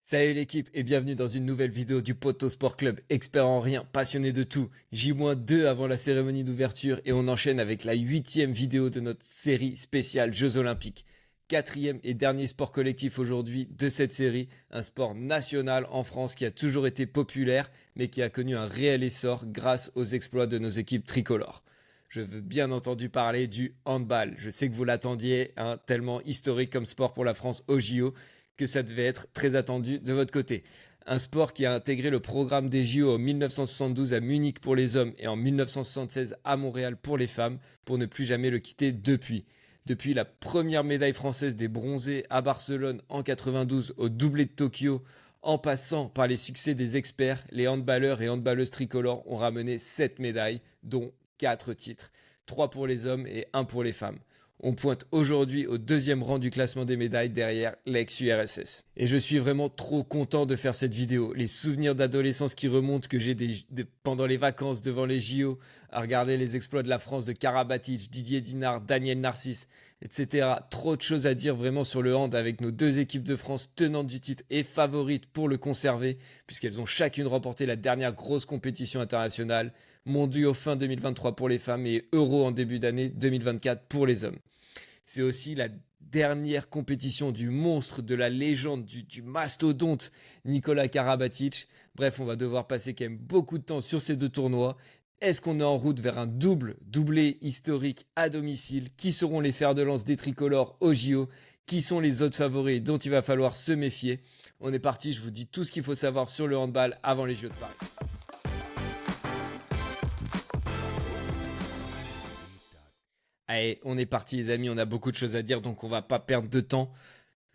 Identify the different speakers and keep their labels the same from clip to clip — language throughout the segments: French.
Speaker 1: Salut l'équipe et bienvenue dans une nouvelle vidéo du Poto Sport Club, expert en rien, passionné de tout. J-2 avant la cérémonie d'ouverture et on enchaîne avec la 8e vidéo de notre série spéciale Jeux Olympiques. Quatrième et dernier sport collectif aujourd'hui de cette série, un sport national en France qui a toujours été populaire mais qui a connu un réel essor grâce aux exploits de nos équipes tricolores. Je veux bien entendu parler du handball. Je sais que vous l'attendiez, hein, tellement historique comme sport pour la France au JO que ça devait être très attendu de votre côté. Un sport qui a intégré le programme des JO en 1972 à Munich pour les hommes et en 1976 à Montréal pour les femmes, pour ne plus jamais le quitter depuis. Depuis la première médaille française des bronzés à Barcelone en 92 au doublé de Tokyo, en passant par les succès des experts, les handballeurs et handballeuses tricolores ont ramené 7 médailles, dont 4 titres. 3 pour les hommes et 1 pour les femmes. On pointe aujourd'hui au deuxième rang du classement des médailles derrière l'ex-URSS. Et je suis vraiment trop content de faire cette vidéo. Les souvenirs d'adolescence qui remontent que j'ai pendant les vacances devant les JO, à regarder les exploits de la France de Karabatic, Didier Dinard, Daniel Narcisse, etc. Trop de choses à dire vraiment sur le hand avec nos deux équipes de France tenantes du titre et favorites pour le conserver, puisqu'elles ont chacune remporté la dernière grosse compétition internationale, mondiaux fin 2023 pour les femmes et Euro en début d'année 2024 pour les hommes. C'est aussi la dernière compétition du monstre, de la légende, du mastodonte Nikola Karabatic. Bref, on va devoir passer quand même beaucoup de temps sur ces deux tournois. Est-ce qu'on est en route vers un doublé historique à domicile? Qui seront les fers de lance des tricolores au JO? Qui sont les autres favoris dont il va falloir se méfier? On est parti, je vous dis tout ce qu'il faut savoir sur le handball avant les Jeux de Paris. Allez, on est parti les amis, on a beaucoup de choses à dire donc on va pas perdre de temps.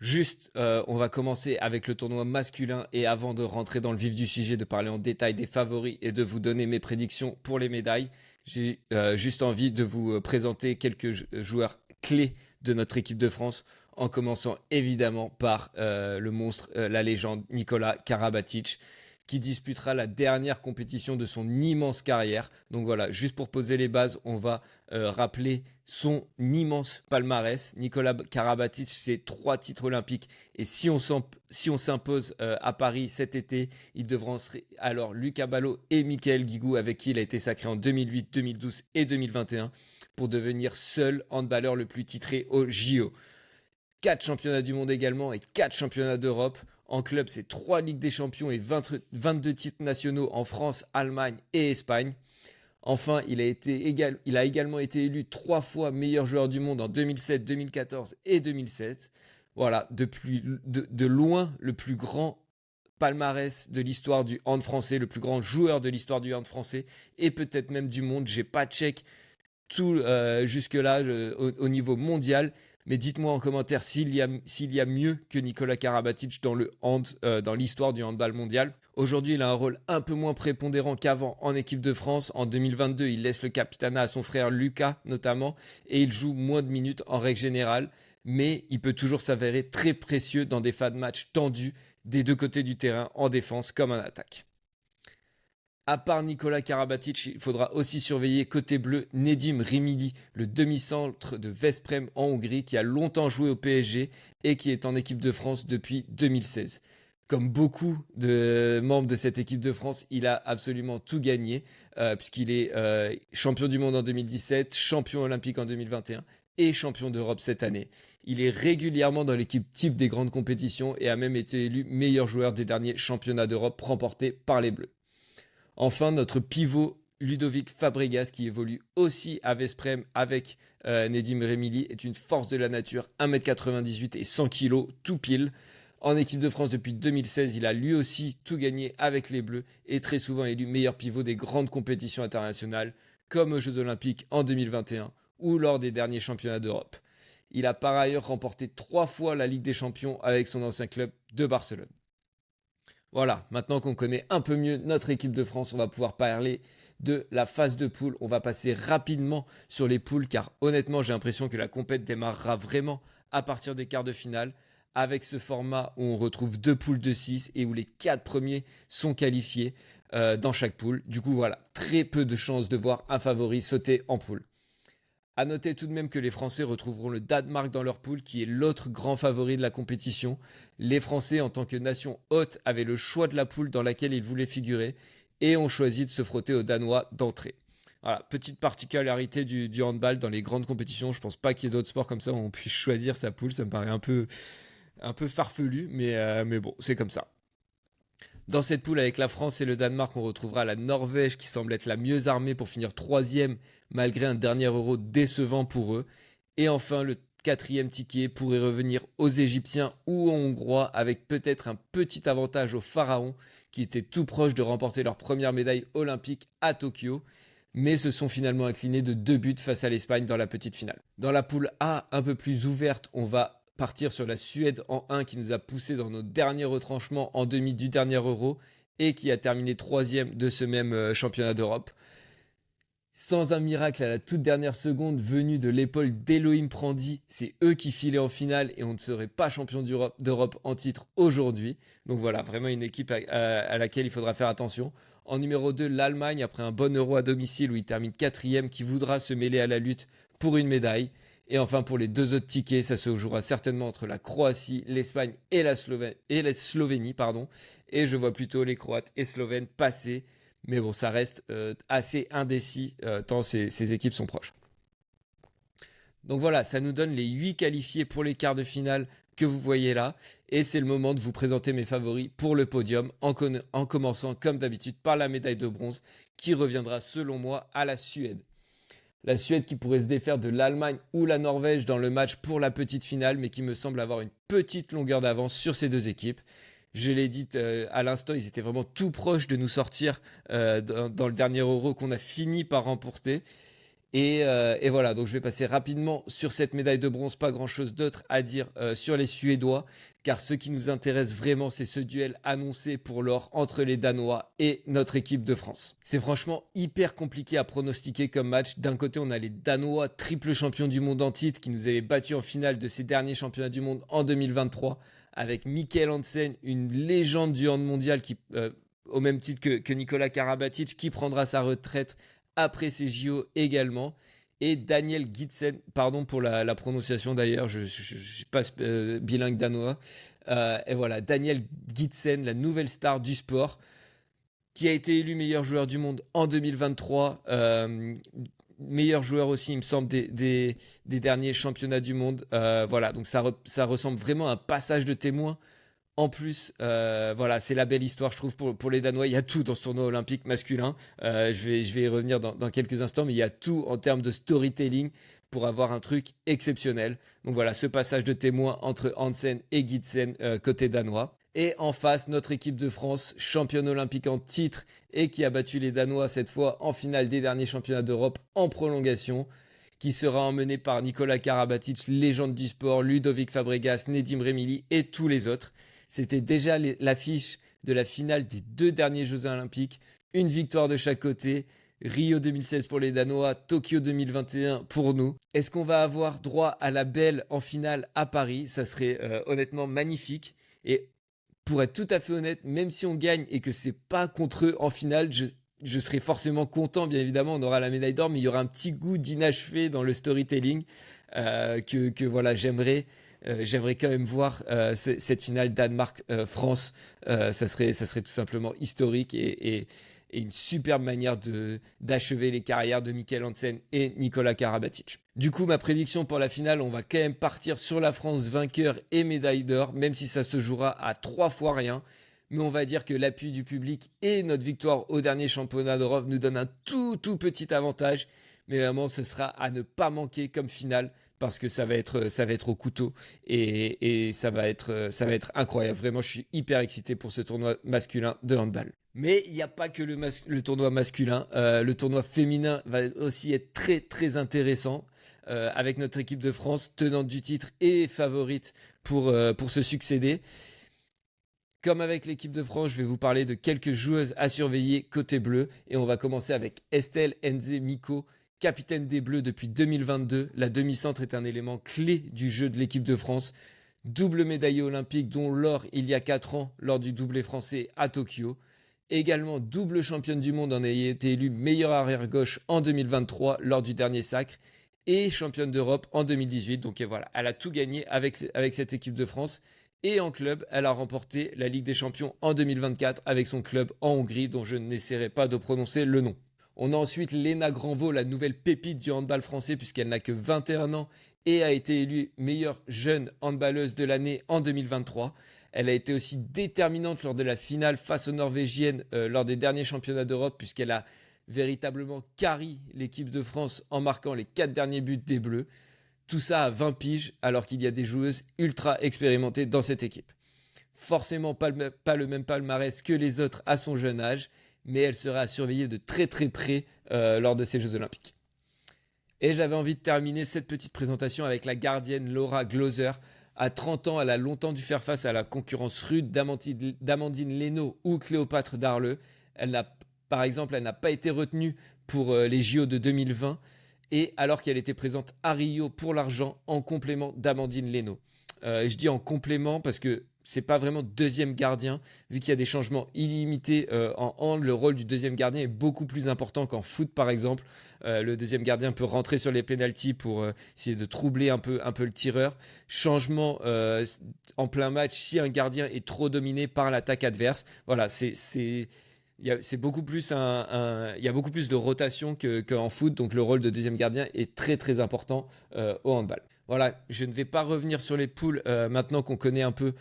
Speaker 1: Juste, on va commencer avec le tournoi masculin et avant de rentrer dans le vif du sujet, de parler en détail des favoris et de vous donner mes prédictions pour les médailles, j'ai juste envie de vous présenter quelques joueurs clés de notre équipe de France, en commençant évidemment par le monstre, la légende Nikola Karabatic, qui disputera la dernière compétition de son immense carrière. Donc voilà, juste pour poser les bases, on va rappeler son immense palmarès. Nikola Karabatic, c'est 3 titres olympiques. Et si on s'impose à Paris cet été, il devra alors Lucas Ballot et Michael Guigou, avec qui il a été sacré en 2008, 2012 et 2021, pour devenir seul handballeur le plus titré au JO. 4 championnats du monde également et 4 championnats d'Europe. En club, c'est 3 Ligues des Champions et 22 titres nationaux en France, Allemagne et Espagne. Enfin, il a également été élu 3 fois meilleur joueur du monde en 2007, 2014 et 2007. Voilà, de loin le plus grand palmarès de l'histoire du hand français, le plus grand joueur de l'histoire du hand français et peut-être même du monde. J'ai pas check tout jusque-là au niveau mondial. Mais dites-moi en commentaire s'il y a mieux que Nikola Karabatic dans le hand, dans l'histoire du handball mondial. Aujourd'hui, il a un rôle un peu moins prépondérant qu'avant en équipe de France. En 2022, il laisse le capitanat à son frère Lucas notamment et il joue moins de minutes en règle générale. Mais il peut toujours s'avérer très précieux dans des fins de match tendus des deux côtés du terrain, en défense comme en attaque. À part Nikola Karabatic, il faudra aussi surveiller côté bleu Nedim Rimili, le demi-centre de Veszprém en Hongrie, qui a longtemps joué au PSG et qui est en équipe de France depuis 2016. Comme beaucoup de membres de cette équipe de France, il a absolument tout gagné, puisqu'il est champion du monde en 2017, champion olympique en 2021 et champion d'Europe cette année. Il est régulièrement dans l'équipe type des grandes compétitions et a même été élu meilleur joueur des derniers championnats d'Europe remportés par les Bleus. Enfin, notre pivot Ludovic Fabregas, qui évolue aussi à Veszprém avec Nedim Remili, est une force de la nature, 1m98 et 100 kg tout pile. En équipe de France depuis 2016, il a lui aussi tout gagné avec les Bleus et très souvent élu meilleur pivot des grandes compétitions internationales, comme aux Jeux Olympiques en 2021 ou lors des derniers championnats d'Europe. Il a par ailleurs remporté 3 fois la Ligue des Champions avec son ancien club de Barcelone. Voilà, maintenant qu'on connaît un peu mieux notre équipe de France, on va pouvoir parler de la phase de poule. On va passer rapidement sur les poules car honnêtement, j'ai l'impression que la compète démarrera vraiment à partir des quarts de finale avec ce format où on retrouve 2 poules de 6 et où les 4 premiers sont qualifiés dans chaque poule. Du coup, voilà, très peu de chances de voir un favori sauter en poule. À noter tout de même que les Français retrouveront le Danemark dans leur poule, qui est l'autre grand favori de la compétition. Les Français, en tant que nation hôte, avaient le choix de la poule dans laquelle ils voulaient figurer et ont choisi de se frotter aux Danois d'entrée. Voilà, petite particularité du handball dans les grandes compétitions. Je pense pas qu'il y ait d'autres sports comme ça où on puisse choisir sa poule. Ça me paraît un peu farfelu, mais bon, c'est comme ça. Dans cette poule avec la France et le Danemark, on retrouvera la Norvège qui semble être la mieux armée pour finir troisième malgré un dernier euro décevant pour eux. Et enfin, le quatrième ticket pourrait revenir aux Égyptiens ou aux Hongrois avec peut-être un petit avantage aux Pharaons qui étaient tout proches de remporter leur première médaille olympique à Tokyo, mais se sont finalement inclinés de 2 buts face à l'Espagne dans la petite finale. Dans la poule A, un peu plus ouverte, on va partir sur la Suède en 1 qui nous a poussé dans nos derniers retranchements en demi du dernier Euro et qui a terminé troisième de ce même championnat d'Europe. Sans un miracle à la toute dernière seconde venu de l'épaule d'Elohim Prandi, c'est eux qui filaient en finale et on ne serait pas champion d'Europe en titre aujourd'hui. Donc voilà, vraiment une équipe à laquelle il faudra faire attention. En numéro 2, l'Allemagne, après un bon Euro à domicile où il termine quatrième, qui voudra se mêler à la lutte pour une médaille. Et enfin, pour les deux autres tickets, ça se jouera certainement entre la Croatie, l'Espagne et la Slovénie. Et je vois plutôt les Croates et Slovènes passer. Mais bon, ça reste assez indécis tant ces équipes sont proches. Donc voilà, ça nous donne les 8 qualifiés pour les quarts de finale que vous voyez là. Et c'est le moment de vous présenter mes favoris pour le podium, en commençant comme d'habitude par la médaille de bronze qui reviendra selon moi à la Suède. La Suède qui pourrait se défaire de l'Allemagne ou la Norvège dans le match pour la petite finale, mais qui me semble avoir une petite longueur d'avance sur ces deux équipes. Je l'ai dit à l'instant, ils étaient vraiment tout proches de nous sortir dans le dernier Euro qu'on a fini par remporter. Et voilà, donc je vais passer rapidement sur cette médaille de bronze. Pas grand-chose d'autre à dire sur les Suédois, car ce qui nous intéresse vraiment, c'est ce duel annoncé pour l'or entre les Danois et notre équipe de France. C'est franchement hyper compliqué à pronostiquer comme match. D'un côté, on a les Danois, triple champions du monde en titre, qui nous avaient battus en finale de ces derniers championnats du monde en 2023, avec Mikkel Hansen, une légende du hand mondial qui... au même titre que Nikola Karabatic, qui prendra sa retraite après ces JO également. Et Daniel Gidsen, pardon pour la prononciation d'ailleurs, je ne suis pas bilingue danois. Et voilà, Daniel Gidsen, la nouvelle star du sport, qui a été élu meilleur joueur du monde en 2023. Meilleur joueur aussi, il me semble, des derniers championnats du monde. Voilà, donc ça ressemble vraiment à un passage de témoin. En plus, voilà, c'est la belle histoire, je trouve, pour les Danois. Il y a tout dans ce tournoi olympique masculin. Je vais y revenir dans quelques instants, mais il y a tout en termes de storytelling pour avoir un truc exceptionnel. Donc voilà, ce passage de témoin entre Hansen et Gidsen côté danois. Et en face, notre équipe de France, championne olympique en titre et qui a battu les Danois cette fois en finale des derniers championnats d'Europe en prolongation, qui sera emmenée par Nikola Karabatic, légende du sport, Ludovic Fabregas, Nedim Remili et tous les autres. C'était déjà l'affiche de la finale des 2 derniers Jeux Olympiques. Une victoire de chaque côté. Rio 2016 pour les Danois, Tokyo 2021 pour nous. Est-ce qu'on va avoir droit à la belle en finale à Paris? Ça serait honnêtement magnifique. Et pour être tout à fait honnête, même si on gagne et que c'est pas contre eux en finale, je serai forcément content. Bien évidemment, on aura la médaille d'or, mais il y aura un petit goût d'inachevé dans le storytelling que voilà, j'aimerais quand même voir cette finale Danemark-France. Ça serait tout simplement historique et une superbe manière d'achever les carrières de Mikkel Hansen et Nikola Karabatic. Du coup, ma prédiction pour la finale, on va quand même partir sur la France vainqueur et médaille d'or, même si ça se jouera à 3 fois rien. Mais on va dire que l'appui du public et notre victoire au dernier championnat d'Europe nous donnent un tout petit avantage. Mais vraiment, ce sera à ne pas manquer comme finale parce que ça va être au couteau et ça va être incroyable. Vraiment, je suis hyper excité pour ce tournoi masculin de handball. Mais il n'y a pas que le tournoi masculin. Le tournoi féminin va aussi être très intéressant avec notre équipe de France tenante du titre et favorite pour se succéder. Comme avec l'équipe de France, je vais vous parler de quelques joueuses à surveiller côté bleu. Et on va commencer avec Estelle Nze-Miko, capitaine des Bleus depuis 2022. La demi-centre est un élément clé du jeu de l'équipe de France. Double médaillée olympique, dont l'or il y a 4 ans lors du doublé français à Tokyo. Également double championne du monde en ayant été élue meilleure arrière-gauche en 2023 lors du dernier sacre. et championne d'Europe en 2018. Donc et voilà, elle a tout gagné avec cette équipe de France. Et en club, elle a remporté la Ligue des Champions en 2024 avec son club en Hongrie, dont je n'essaierai pas de prononcer le nom. On a ensuite Léna Granvaux, la nouvelle pépite du handball français, puisqu'elle n'a que 21 ans et a été élue meilleure jeune handballeuse de l'année en 2023. Elle a été aussi déterminante lors de la finale face aux Norvégiennes lors des derniers championnats d'Europe, puisqu'elle a véritablement carry l'équipe de France en marquant les 4 derniers buts des Bleus. Tout ça à 20 piges, alors qu'il y a des joueuses ultra expérimentées dans cette équipe. Forcément pas le même palmarès que les autres à son jeune âge, mais elle sera à surveiller de très très près lors de ces Jeux Olympiques. Et j'avais envie de terminer cette petite présentation avec la gardienne Laura Glauser. À 30 ans, elle a longtemps dû faire face à la concurrence rude d'Amandine Leno ou Cléopâtre Darleux. Par exemple, elle n'a pas été retenue pour les JO de 2020, et alors qu'elle était présente à Rio pour l'argent en complément d'Amandine Leno. Je dis en complément parce que c'est pas vraiment deuxième gardien, vu qu'il y a des changements illimités en hand. Le rôle du deuxième gardien est beaucoup plus important qu'en foot, par exemple. Le deuxième gardien peut rentrer sur les pénaltys pour essayer de troubler un peu le tireur. Changement en plein match si un gardien est trop dominé par l'attaque adverse. Voilà, c'est beaucoup plus il y a beaucoup plus de rotation qu'en foot, donc le rôle de deuxième gardien est très très important au handball. Voilà, je ne vais pas revenir sur les poules maintenant qu'on connaît un peu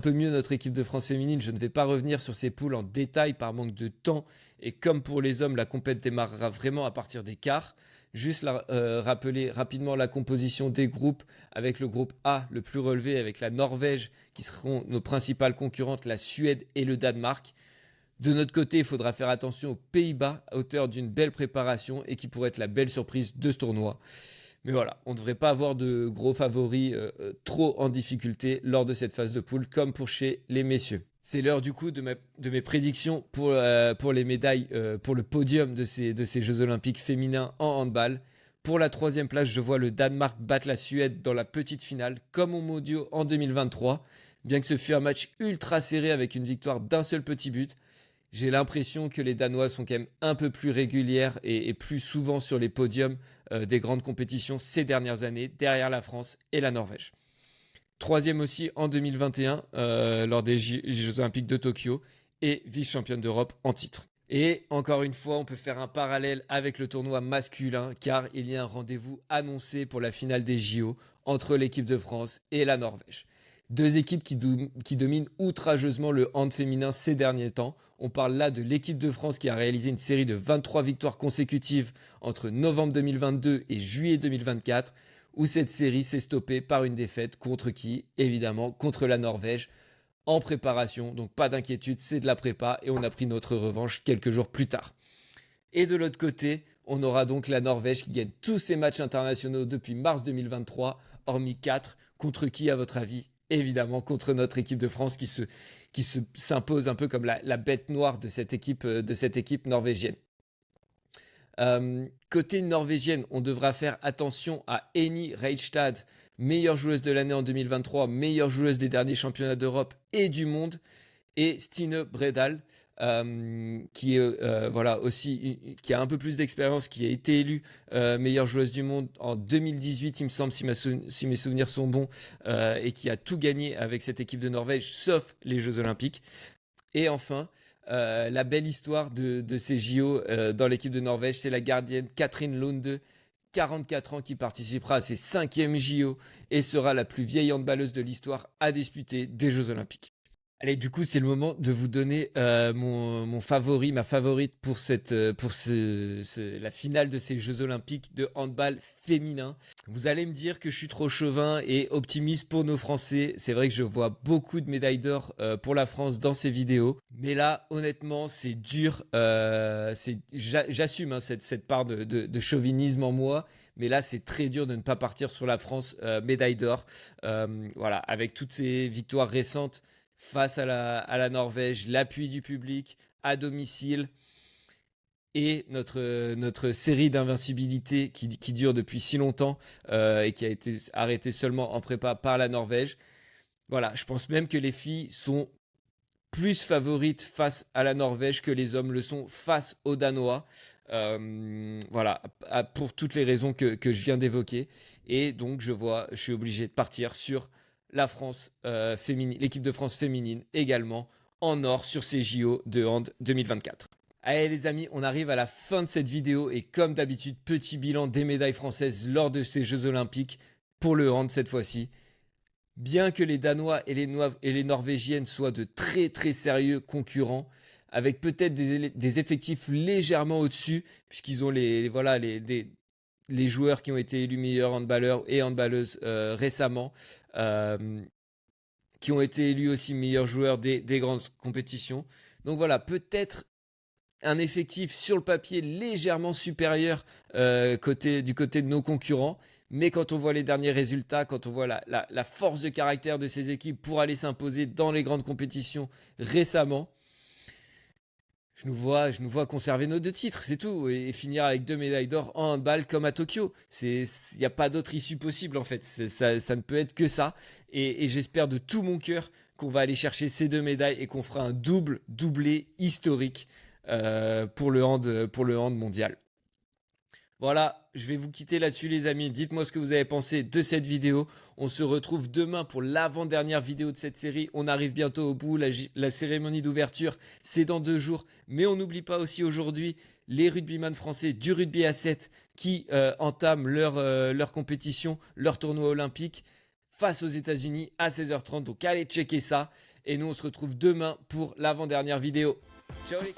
Speaker 1: mieux notre équipe de France féminine. Je ne vais pas revenir sur ces poules en détail par manque de temps. Et comme pour les hommes, la compète démarrera vraiment à partir des quarts. Juste rappeler rapidement la composition des groupes, avec le groupe A le plus relevé, avec la Norvège qui seront nos principales concurrentes, la Suède et le Danemark. De notre côté, il faudra faire attention aux Pays-Bas, à hauteur d'une belle préparation et qui pourrait être la belle surprise de ce tournoi. Mais voilà, on ne devrait pas avoir de gros favoris trop en difficulté lors de cette phase de poule, comme pour chez les messieurs. C'est l'heure du coup de mes prédictions pour les médailles, pour le podium de ces Jeux Olympiques féminins en handball. Pour la 3e place, je vois le Danemark battre la Suède dans la petite finale, comme au Mondiaux en 2023. Bien que ce fût un match ultra serré avec une victoire d'un seul petit but, j'ai l'impression que les Danois sont quand même un peu plus régulières et plus souvent sur les podiums des grandes compétitions ces dernières années, derrière la France et la Norvège. 3e aussi en 2021 lors des Jeux Olympiques de Tokyo et vice-championne d'Europe en titre. Et encore une fois, on peut faire un parallèle avec le tournoi masculin, car il y a un rendez-vous annoncé pour la finale des JO entre l'équipe de France et la Norvège. Deux équipes qui dominent outrageusement le hand féminin ces derniers temps. On parle là de l'équipe de France qui a réalisé une série de 23 victoires consécutives entre novembre 2022 et juillet 2024, où cette série s'est stoppée par une défaite contre qui? Évidemment, contre la Norvège, en préparation. Donc pas d'inquiétude, c'est de la prépa et on a pris notre revanche quelques jours plus tard. Et de l'autre côté, on aura donc la Norvège qui gagne tous ses matchs internationaux depuis mars 2023, hormis 4. Contre qui, à votre avis? Évidemment, contre notre équipe de France qui s'impose un peu comme la bête noire de cette équipe norvégienne. Côté norvégienne, on devra faire attention à Eni Reistad, meilleure joueuse de l'année en 2023, meilleure joueuse des derniers championnats d'Europe et du monde, et Stine Bredal, qui est aussi qui a un peu plus d'expérience, qui a été élue meilleure joueuse du monde en 2018, il me semble, si mes souvenirs sont bons, et qui a tout gagné avec cette équipe de Norvège, sauf les Jeux Olympiques. Et enfin, la belle histoire de ces JO dans l'équipe de Norvège, c'est la gardienne Catherine Lunde, 44 ans, qui participera à ses 5e JO et sera la plus vieille handballeuse de l'histoire à disputer des Jeux Olympiques. Allez, du coup, c'est le moment de vous donner mon favori, ma favorite pour la finale de ces Jeux Olympiques de handball féminin. Vous allez me dire que je suis trop chauvin et optimiste pour nos Français. C'est vrai que je vois beaucoup de médailles d'or pour la France dans ces vidéos. Mais là, honnêtement, c'est dur. J'assume cette part de chauvinisme en moi. Mais là, c'est très dur de ne pas partir sur la France médaille d'or. Voilà, avec toutes ces victoires récentes face à la Norvège, l'appui du public à domicile et notre série d'invincibilité qui dure depuis si longtemps et qui a été arrêtée seulement en prépa par la Norvège. Voilà, je pense même que les filles sont plus favorite face à la Norvège que les hommes le sont face aux Danois. Voilà, pour toutes les raisons que je viens d'évoquer. Et donc, je suis obligé de partir sur la France féminine, l'équipe de France féminine également en or sur ces JO de hand 2024. Allez les amis, on arrive à la fin de cette vidéo et comme d'habitude, petit bilan des médailles françaises lors de ces Jeux Olympiques pour le hand cette fois-ci. Bien que les Danois et les Norvégiennes soient de très très sérieux concurrents, avec peut-être des effectifs légèrement au-dessus, puisqu'ils ont les joueurs qui ont été élus meilleurs handballeurs et handballeuses récemment, qui ont été élus aussi meilleurs joueurs des grandes compétitions. Donc voilà, peut-être un effectif sur le papier légèrement supérieur du côté de nos concurrents. Mais quand on voit les derniers résultats, quand on voit la force de caractère de ces équipes pour aller s'imposer dans les grandes compétitions récemment, je nous vois conserver nos 2 titres, c'est tout, et finir avec 2 médailles d'or en handball comme à Tokyo. Il n'y a pas d'autre issue possible en fait, ça ne peut être que ça. Et j'espère de tout mon cœur qu'on va aller chercher ces 2 médailles et qu'on fera un doublé historique pour le hand mondial. Voilà, je vais vous quitter là-dessus les amis. Dites-moi ce que vous avez pensé de cette vidéo. On se retrouve demain pour l'avant-dernière vidéo de cette série. On arrive bientôt au bout. La cérémonie d'ouverture, c'est dans 2 jours. Mais on n'oublie pas aussi aujourd'hui les rugbyman français du rugby à 7 qui entament leur compétition, leur tournoi olympique face aux États-Unis à 16h30. Donc allez checker ça. Et nous, on se retrouve demain pour l'avant-dernière vidéo. Ciao les